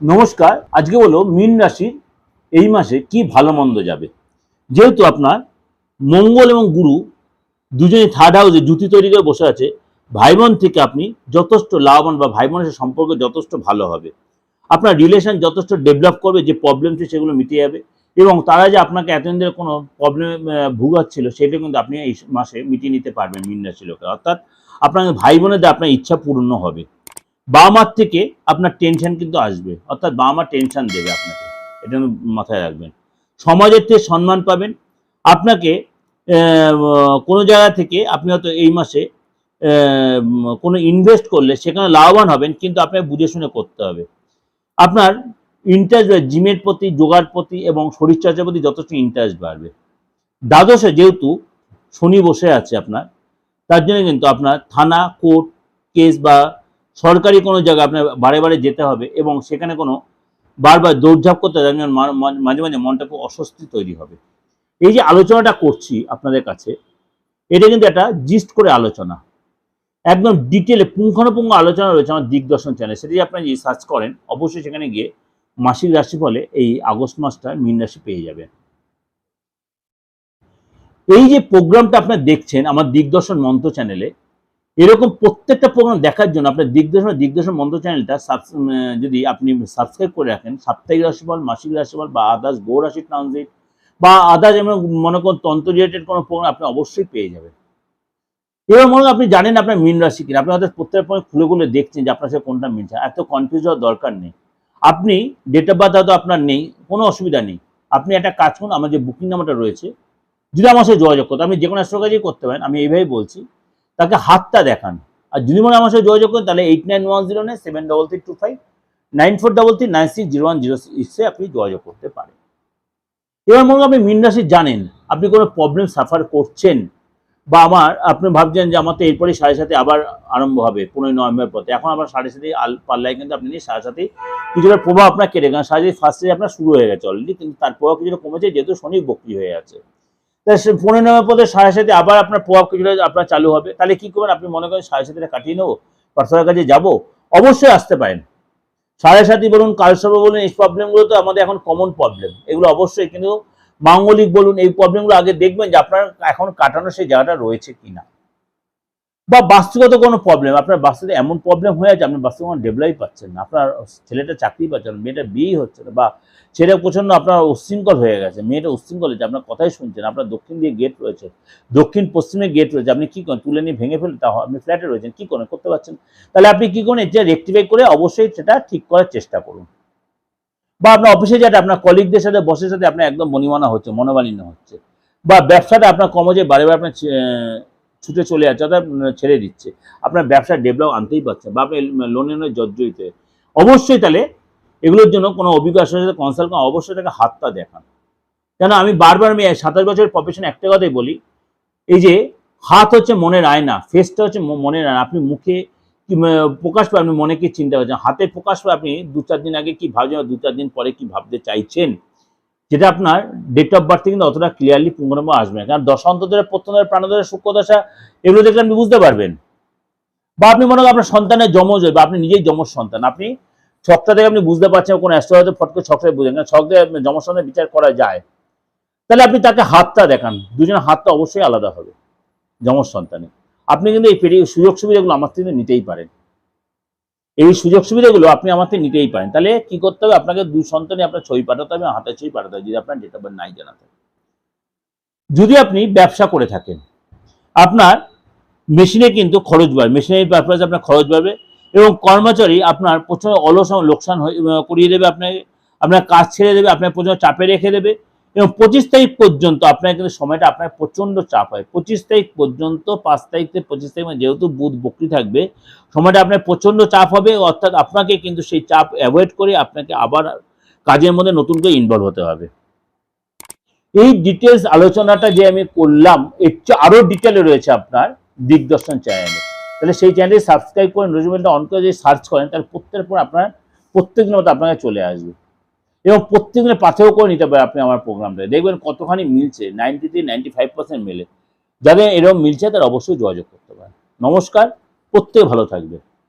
নমস্কার। আজকে হলো মীন রাশির এই মাসে কি ভালো মন্দ যাবে। যেহেতু আপনার মঙ্গল এবং গুরু দুজনেই থার্ড হাউসে জুতি তৈরি করে বসে আছে, ভাই বোন থেকে আপনি যথেষ্ট লাভবান বা ভাই বোনের সম্পর্ক যথেষ্ট ভালো হবে। আপনার রিলেশন যথেষ্ট ডেভেলপ করবে, যে প্রবলেম ছিল সেগুলো মিটে যাবে এবং তারা যে আপনাকে এতদিন ধরে কোনো প্রবলেমে ভুগাচ্ছিল সেটা কিন্তু আপনি এই মাসে মিটিয়ে নিতে পারবেন মীন রাশির লোকেরা। অর্থাৎ আপনার ভাই বোনেদের আপনার ইচ্ছা পূর্ণ হবে। বাবা মার থেকে আপনার টেনশন কিন্তু আসবে, অর্থাৎ বাবা মা টেনশন দেবে আপনাকে, এটা মাথায় রাখবেন। সমাজের থেকে সম্মান পাবেন। আপনাকে কোনো জায়গা থেকে আপনি হয়তো এই মাসে কোনো ইনভেস্ট করলে সেখানে লাভবান হবেন, কিন্তু আপনাকে বুঝে শুনে করতে হবে। আপনার ইন্টারেস্ট জিমের প্রতি, যোগার প্রতি এবং শরীরচর্চার প্রতি যথেষ্ট ইন্টারেস্ট বাড়বে। দ্বাদশে যেহেতু শনি বসে আছে আপনার, তার জন্য কিন্তু আপনার থানা, কোর্ট কেস বা সরকারি কোনো জায়গায় আপনার বারে বারে যেতে হবে এবং সেখানে কোনো বারবার দৌড়ঝাঁপ করতে হবে, মাঝে মাঝে মনটা খুব অস্বস্তি তৈরি হবে। এই যে আলোচনাটা করছি আপনাদের কাছে, এটা কিন্তু একটা জিস্ট করে আলোচনা, একদম ডিটেলে পুঙ্খানুপুঙ্খ আলোচনা রয়েছে আমার দিগদর্শন চ্যানেল। সেটি আপনারা যদি সার্চ করেন অবশ্যই সেখানে গিয়ে মাসিক রাশিফলে এই আগস্ট মাসটা মীন রাশি পেয়ে যাবেন। এই যে প্রোগ্রামটা আপনারা দেখছেন আমার দিগদর্শন মন্ত্র চ্যানেলে, এরকম প্রত্যেকটা প্রোগ্রাম দেখার জন্য আপনার দিগদর্শন মন্ত্র চ্যানেলটা যদি আপনি সাবস্ক্রাইব করে রাখেন, সাপ্তাহিক রাশিফল, মাসিক রাশিফল বা আদার্স গ্রহ রাশি ট্রানজিট বা আদার্স যেমন মনে করুন তন্ত্র রিলেটেড কোনো প্রোগ্রাম আপনি অবশ্যই পেয়ে যাবেন। এবার মনে আপনি জানেন আপনার মীন রাশি কিনা, আপনি হয়তো প্রত্যেকটা পয়েন্ট খুলে খুলে দেখছেন যে আপনার সাথে কোনটা মিলছে। এত কনফিউজ হওয়ার দরকার নেই। আপনি ডেট অফ বার্থ হয়তো আপনার নেই, কোনো অসুবিধা নেই। আপনি একটা কাজ করুন, আমার যে বুকিং নাম্বারটা রয়েছে, যদি আমার সাথে যোগাযোগ করতে, আপনি যে কোনো অ্যাস্ট্রো কাজই করতে পারেন, আমি এইভাবেই বলছি, তাকে হাতটা দেখান। আর যদি মনে আমার সাথে যোগাযোগ করেন তাহলে 89109733259433960106 আপনি যোগাযোগ করতে পারেন। এবার মনে আপনি মীন রাশি জানেন, আপনি কোনো প্রবলেম সাফার করছেন বা আপনি ভাবছেন যে আমার তো এরপরে 7.5 আবার আরম্ভ হবে 15 নভেম্বর পথে, এখন আবার 7.5 পাল্লায় কিন্তু আপনি 7.5 কিছুটা প্রভাব আপনার কেটে, কারণ 7.5 আপনার শুরু হয়ে গেছে অলরেডি, কিন্তু তার প্রভাব কিছুটা কমেছে যেহেতু শনি বক্রী হয়ে আছে। 15 নভেম্বর পথে 7.5 আবার আপনার প্রভাব কিছুটা আপনার চালু হবে। তাহলে কি করবেন, আপনি মনে করেন 7.5 কাটিয়ে নেবো, পার্সোনাল কাজে যাবো, অবশ্যই আসতে পারেন। 7.5 বলুন, কালসর্প বলুন, এই প্রবলেমগুলো তো আমাদের এখন কমন প্রবলেম, এগুলো অবশ্যই, কিন্তু মাঙ্গলিক বলুন, এই প্রবলেমগুলো আগে দেখবেন যে আপনার এখন কাটানো সেই জায়গাটা রয়েছে কিনা। বা বাস্তুগত কোনো প্রবলেম, আপনার বাস্তুতে এমন প্রবলেম হয়ে আছে আপনি বাস্তু কোনো ডেভেলপই পাচ্ছেন না, আপনার ছেলেটা চাকরি পাচ্ছে না, মেয়েটা বিয়েই হচ্ছে না, বা ছেলে প্রচণ্ড আপনার উচ্ছৃঙ্খল হয়ে গেছে, মেয়েটা উচ্ছৃঙ্খল হয়েছে, আপনার কথাই শুনছেন, আপনার দক্ষিণ দিয়ে গেট রয়েছে, দক্ষিণ পশ্চিমে গেট রয়েছে, আপনি কী করেন, তুলে নিয়ে ভেঙে ফেলে, তা আপনি ফ্ল্যাটে রয়েছেন, কী করেন, করতে পারছেন। তাহলে আপনি কী করেন, এটা রেক্টিফাই করে অবশ্যই সেটা ঠিক করার চেষ্টা করুন। বা আপনার অফিসে যেটা আপনার কলিগদের সাথে, বসের সাথে আপনার একদম বনিমানা হচ্ছে, মনোমালিন্য হচ্ছে, বা ব্যবসাটা আপনার কর্মজীবী বারে বারে আপনার ছুটে চলে যাচ্ছে, অর্থাৎ ছেড়ে দিচ্ছে, আপনার ব্যবসার ডেভেলপ আনতেই পারছে, বা আপনি লোনের জর্জরিত, অবশ্যই তাহলে এগুলোর জন্য কোনো অভিজ্ঞ সাথে কনসাল্ট করুন, অবশ্যই তাকে হাতটা দেখান। কেন আমি বারবার 27 বছরের প্রফেশন একটা কথাই বলি, এই যে হাত হচ্ছে মনের আয়না, ফেসটা হচ্ছে মনের আয়না। আপনি মুখে প্রকাশ পায়, আপনি মনে কি চিন্তা করছেন, হাতে প্রকাশ পায় আপনি 2-4 দিন আগে কি ভাবছেন, 2-4 দিন পরে কি ভাবতে চাইছেন, যেটা আপনার ডেট অফ বার্থে কিন্তু অতটা ক্লিয়ারলি পুঙ্খানুপুঙ্খ আসবে না। কারণ দশান্তরে, প্রত্যন্তরে, প্রাণোদরে, সূক্ষ্মদশা এগুলো দেখলে আপনি বুঝতে পারবেন। বা আপনি মনে করেন আপনার সন্তানের যমজ হয়, বা আপনি নিজেই যমজ সন্তান, আপনি ছকটা থেকে আপনি বুঝতে পারছেন, কোনো অ্যাস্ট্রোলজিতে ফট করে ছকটা বুঝেন, কারণ ছক দিয়ে যমজ সন্তানের বিচার করা যায়। তাহলে আপনি তাকে হাতটা দেখান, দুজনের হাতটা অবশ্যই আলাদা হবে যমজ সন্তানের। আপনি কিন্তু এই সুযোগ সুবিধাগুলো আমার থেকে নিতেই পারেন, এই সুযোগ সুবিধাগুলো আপনি আমার থেকে নিতেই পারেন। তাহলে কি করতে হবে, আপনাকে 2 সন্তানে আপনার ছবি পাঠাতে হবে, হাতের ছবি পাঠাতে হবে, যদি আপনার ডেট অফ বার্থ নাই জানা থাকে। যদি আপনি ব্যবসা করে থাকেন, আপনার মেশিনে কিন্তু খরচ বাড়বে, মেশিনারি পারপাসে আপনার খরচ বাড়বে এবং কর্মচারী আপনার প্রচণ্ড অলস লোকসান করিয়ে দেবে, আপনাকে আপনার কাজ ছেড়ে দেবে, আপনার প্রচণ্ড চাপে রেখে দেবে। এবং 25 তারিখ পর্যন্ত আপনার কিন্তু সময়টা আপনার প্রচণ্ড চাপ হয়। 25 তারিখ পর্যন্ত, 5 তারিখ থেকে 25 তারিখ যেহেতু বুধ বক্রী থাকবে, সময়টা আপনার প্রচণ্ড চাপ হবে, অর্থাৎ আপনাকে কিন্তু সেই চাপ অ্যাভয়েড করে আপনাকে আবার কাজের মধ্যে নতুন করে ইনভলভ হতে হবে। এই ডিটেলস আলোচনাটা যে আমি করলাম, এর চেয়ে আরও ডিটেলে রয়েছে আপনার দিগদর্শন চ্যানেলে। তাহলে সেই চ্যানেলটি সাবস্ক্রাইব করেন, নোটিফিকেশনটা অন করে যদি সার্চ করেন, তাহলে প্রত্যেকের পর আপনার প্রত্যেকদিনের মতো আপনাকে চলে আসবে এবং প্রত্যেকদিনের পাথেও করে নিতে পারে আপনি আমার প্রোগ্রামটা, দেখবেন কতখানি মিলছে, 93-95% মেলে। যাদের এরকম মিলছে তারা অবশ্যই যোগাযোগ করতে পারেন। নমস্কার, প্রত্যেকে ভালো থাকবে।